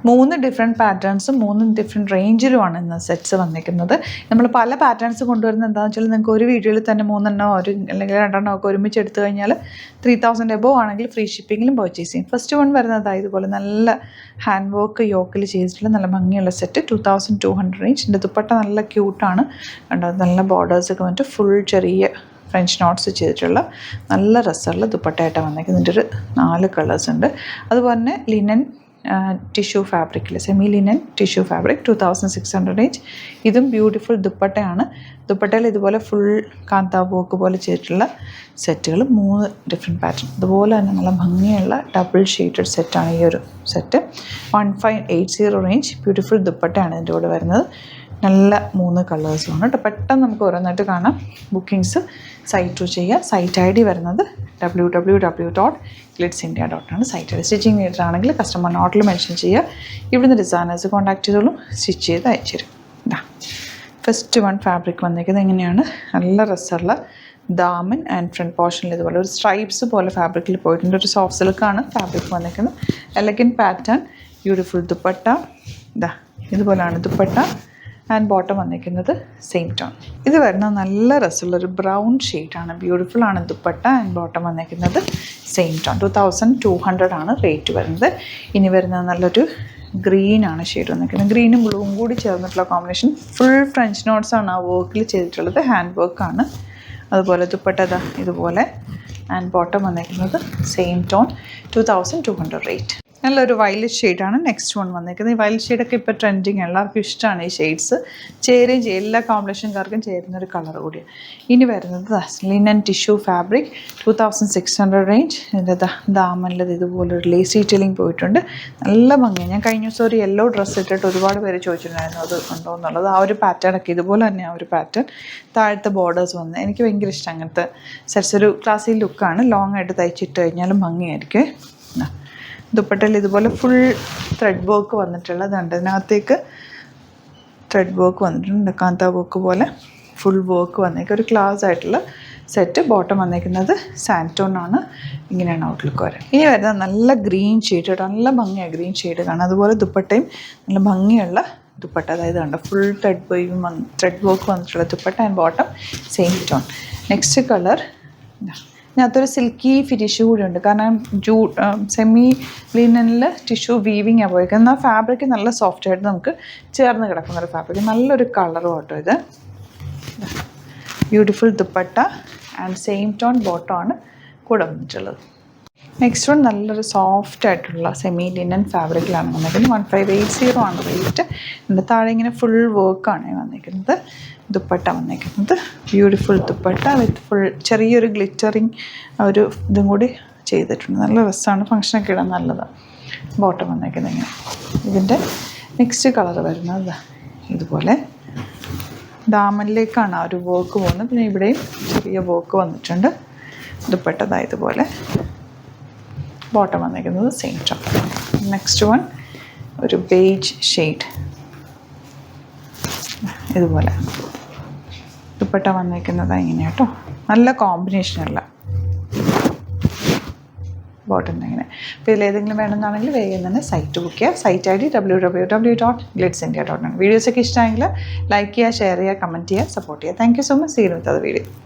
3 different പാറ്റേൺസും 3 different റേഞ്ചിലുമാണ് ഇന്ന് sets വന്നിരിക്കുന്നത്. നമ്മൾ പല പാറ്റേൺസ് കൊണ്ടുവരുന്നത് എന്താണെന്ന് വെച്ചാൽ നിങ്ങൾക്ക് ഒരു വീഡിയോയിൽ തന്നെ 3 എണ്ണോ അല്ലെങ്കിൽ 2 എണ്ണോ ഒക്കെ ഒരുമിച്ച് എടുത്തു കഴിഞ്ഞാൽ 3000 എബോവ് ആണെങ്കിൽ ഫ്രീ ഷിപ്പിങ്ങിലും പർച്ചേസ് ചെയ്യും. ഫസ്റ്റ് വൺ വരുന്നത് ഇതുപോലെ നല്ല ഹാൻഡ് വർക്ക് യോക്കിൽ ചെയ്തിട്ടുള്ള നല്ല ഭംഗിയുള്ള സെറ്റ് 2200 റേഞ്ച്. ഇതിൻ്റെ ദുപ്പട്ട നല്ല ക്യൂട്ടാണ്, കണ്ടോ, നല്ല ബോർഡേഴ്സൊക്കെ വന്നിട്ട് ഫുൾ ചെറിയ ഫ്രഞ്ച് നോട്ട്സ് ചെയ്തിട്ടുള്ള നല്ല രസമുള്ള ദുപ്പട്ടയായിട്ടാണ് വന്നേക്കുന്നത്. ഇതിൻ്റെ ഒരു 4 കളേഴ്സ് ഉണ്ട്. അതുപോലെ തന്നെ ലിനൻ ടിഷ്യൂ ഫാബ്രിക്കിൽ semi linen tissue fabric 2600 range. ഇതും ബ്യൂട്ടിഫുൾ ദുപ്പട്ടയാണ്. ദുപ്പട്ടയിൽ ഇതുപോലെ ഫുൾ കാന്താ വർക്ക് പോലെ ചെയ്തിട്ടുള്ള സെറ്റുകൾ 3 ഡിഫറെൻറ്റ് പാറ്റേൺ. അതുപോലെ തന്നെ നല്ല ഭംഗിയുള്ള ഡബിൾ ഷെയ്ഡഡ് സെറ്റാണ് ഈ ഒരു സെറ്റ്. 1580 റേഞ്ച്. ബ്യൂട്ടിഫുൾ ദുപ്പട്ടയാണ് ഇതിൻ്റെ കൂടെ വരുന്നത്. നല്ല 3 കളേഴ്സുമാണ് കേട്ടോ. പെട്ടെന്ന് നമുക്ക് ഓരോന്നായിട്ട് കാണാം. ബുക്കിങ്സ് സൈറ്റ് ത്രൂ ചെയ്യുക. സൈറ്റ് ഐ ഡി വരുന്നത് www.glitzindia.com site I D. Stitching നീഡർ ആണെങ്കിൽ കസ്റ്റമർ നോട്ടിൽ മെൻഷൻ ചെയ്യുക. ഇവിടുന്ന് ഡിസൈനേഴ്സ് കോൺടാക്ട് ചെയ്തോളും, സ്റ്റിച്ച് ചെയ്ത് അയച്ചു തരും. ഇതാ ഫസ്റ്റ് വൺ ഫാബ്രിക് വന്നിരിക്കുന്നത് എങ്ങനെയാണ്, നല്ല രസമുള്ള ദാമൻ ആൻഡ് ഫ്രണ്ട് പോർഷനിൽ ഇതുപോലെ ഒരു സ്ട്രൈപ്സ് പോലെ ഫാബ്രിക്കിൽ പോയിട്ടുണ്ട്. ഒരു സോഫ്റ്റ് സിൽക്കാണ് ഫാബ്രിക് വന്നിരിക്കുന്നത്. Elegant pattern, beautiful dupatta. ഇതാ ഇതുപോലെയാണ് ദുപ്പട്ട. ആൻഡ് ബോട്ടം വന്നിരിക്കുന്നത് സെയിം ടോൺ. ഇത് വരുന്നത് നല്ല രസമുള്ളൊരു ബ്രൗൺ ഷെയ്ഡാണ്. ബ്യൂട്ടിഫുൾ ആണ് ദുപ്പട്ട. ആൻഡ് ബോട്ടം വന്നിരിക്കുന്നത് സെയിം ടോൺ. 2200 ആണ് റേറ്റ് വരുന്നത്. ഇനി വരുന്നത് നല്ലൊരു ഗ്രീനാണ് ഷെയ്ഡ് വന്നിരിക്കുന്നത്. ഗ്രീനും ബ്ലൂവും കൂടി ചേർന്നിട്ടുള്ള കോമ്പിനേഷൻ. ഫുൾ ഫ്രഞ്ച് നോട്ട്സാണ് ആ വർക്കിൽ ചെയ്തിട്ടുള്ളത്. ഹാൻഡ് വർക്കാണ്. അതുപോലെ ദുപ്പട്ട ഇതുപോലെ. ആൻഡ് ബോട്ടം വന്നിരിക്കുന്നത് സെയിം ടോൺ. 2200 റേറ്റ്. നല്ലൊരു വയലറ്റ് ഷെയ്ഡാണ് നെക്സ്റ്റ് വൺ വന്നിരിക്കുന്നത്. ഈ വയലറ്റ് ഷെയ്ഡൊക്കെ ഇപ്പോൾ ട്രെൻഡിങ്, എല്ലാവർക്കും ഇഷ്ടമാണ് ഈ ഷെയ്ഡ്സ്. ചേരുകയും ചെയ്യും, എല്ലാ കോമ്പിനേഷൻകാർക്കും ചേരുന്നൊരു കളർ കൂടിയാണ്. ഇനി വരുന്നത് ലിനൻ ടിഷ്യൂ ഫാബ്രിക് 2600 റേഞ്ച്. ഇതിൻ്റെ ദാമനിലത് ഇതുപോലൊരു ലേസി ടീലിംഗ് പോയിട്ടുണ്ട്. നല്ല ഭംഗിയാണ്. ഞാൻ കഴിഞ്ഞ ദിവസം ഒരു യെല്ലോ ഡ്രസ്സ് ഇട്ടിട്ട് ഒരുപാട് പേര് ചോദിച്ചിട്ടുണ്ടായിരുന്നു അത് ഉണ്ടോ എന്നുള്ളത്. ആ ഒരു പാറ്റേണൊക്കെ ഇതുപോലെ തന്നെ ആ ഒരു പാറ്റേൺ. താഴത്തെ ബോർഡേഴ്സ് വന്ന് എനിക്ക് ഭയങ്കര ഇഷ്ടം അങ്ങനത്തെ സെറ്റ്സ്. ഒരു ക്ലാസി ലുക്കാണ്. ലോങ് ആയിട്ട് തയ്ച്ചിട്ട് കഴിഞ്ഞാലും ഭംഗിയായിരിക്കും. ദുപ്പട്ടയിൽ ഇതുപോലെ ഫുൾ ത്രെഡ് വർക്ക് വന്നിട്ടുള്ളതുണ്ട്. ഇതിനകത്തേക്ക് ത്രെഡ് വർക്ക് വന്നിട്ടുണ്ട്. കാന്താ വർക്ക് പോലെ ഫുൾ വർക്ക് വന്നേക്കുക. ഒരു ക്ലാസ് ആയിട്ടുള്ള സെറ്റ്. ബോട്ടം വന്നേക്കുന്നത് സാൻറ്റോൺ ആണ്. ഇങ്ങനെയാണ് ഔട്ട്ലുക്ക് വരാൻ. ഇനി വരുന്നത് നല്ല ഗ്രീൻ ഷെയ്ഡ് കേട്ടോ. നല്ല ഭംഗിയാണ് ഗ്രീൻ ഷെയ്ഡ് കാണാം. അതുപോലെ ദുപ്പട്ടയും നല്ല ഭംഗിയുള്ള ദുപ്പട്ട. അതായത് കണ്ടോ ഫുൾ ത്രെഡ് വർക്ക് വന്നിട്ടുള്ള dupatta. And bottom same tone. Next colour ഇതിനകത്തൊരു സിൽക്കി ഫിനിഷ് കൂടി ഉണ്ട്. കാരണം സെമി ലിനനിൽ ടിഷ്യൂ വീവിങ് പോയിരിക്കുന്നത്. എന്നാൽ ഫാബ്രിക് നല്ല സോഫ്റ്റ് ആയിട്ട് നമുക്ക് ചേർന്ന് കിടക്കുന്നൊരു ഫാബ്രിക്. നല്ലൊരു കളറും കേട്ടോ ഇത്. Beautiful dupatta and same tone ബോട്ടമാണ് കൂടെ വന്നിട്ടുള്ളത്. നെക്സ്റ്റ് വൺ നല്ലൊരു സോഫ്റ്റ് ആയിട്ടുള്ള സെമി ലിനൻ ഫാബ്രിക്കിലാണ് വന്നിരിക്കുന്നത്. 1580 ആണ് റേറ്റ്. ഇതിൻ്റെ താഴെ ഇങ്ങനെ ഫുൾ വർക്കാണ് വന്നിരിക്കുന്നത്. ദുപ്പട്ട വന്നിരിക്കുന്നത് ബ്യൂട്ടിഫുൾ ദുപ്പട്ട വിത്ത് ഫുൾ ചെറിയൊരു ഗ്ലിറ്ററിങ് ഒരു ഇതും കൂടി ചെയ്തിട്ടുണ്ട്. നല്ല രസമാണ്. ഫങ്ഷനൊക്കെ ഇടാൻ നല്ലതാണ്. ബോട്ടം വന്നിരിക്കുന്നത് ഇങ്ങനെ. ഇതിൻ്റെ നെക്സ്റ്റ് കളർ വരുന്നത് ഇതുപോലെ ദാമനിലേക്കാണ് ആ ഒരു വർക്ക് പോകുന്നത്. പിന്നെ ഇവിടെയും ചെറിയ വർക്ക് വന്നിട്ടുണ്ട്. ദുപ്പട്ട ഇതുപോലെ. ബോട്ടം വന്നിരിക്കുന്നത് സെയിം ടോൺ. നെക്സ്റ്റ് വൺ ഒരു ബേജ് ഷെയ്ഡ് ഇതുപോലെ. ദുപ്പട്ട വന്നിരിക്കുന്നത് ഇങ്ങനെ കേട്ടോ. നല്ല കോമ്പിനേഷനല്ല. ബോട്ടം ഇങ്ങനെ. അപ്പോൾ ഇതിലേതെങ്കിലും വേണമെന്നാണെങ്കിൽ വേഗം തന്നെ സൈറ്റ് ബുക്ക് ചെയ്യുക. Site I D www.glitzindia.com. വീഡിയോസൊക്കെ ഇഷ്ടമായെങ്കിൽ ലൈക്ക് ചെയ്യുക, ഷെയർ ചെയ്യുക, കമൻറ്റ് ചെയ്യുക, സപ്പോർട്ട് ചെയ്യുക. Thank you so much. See you with the video.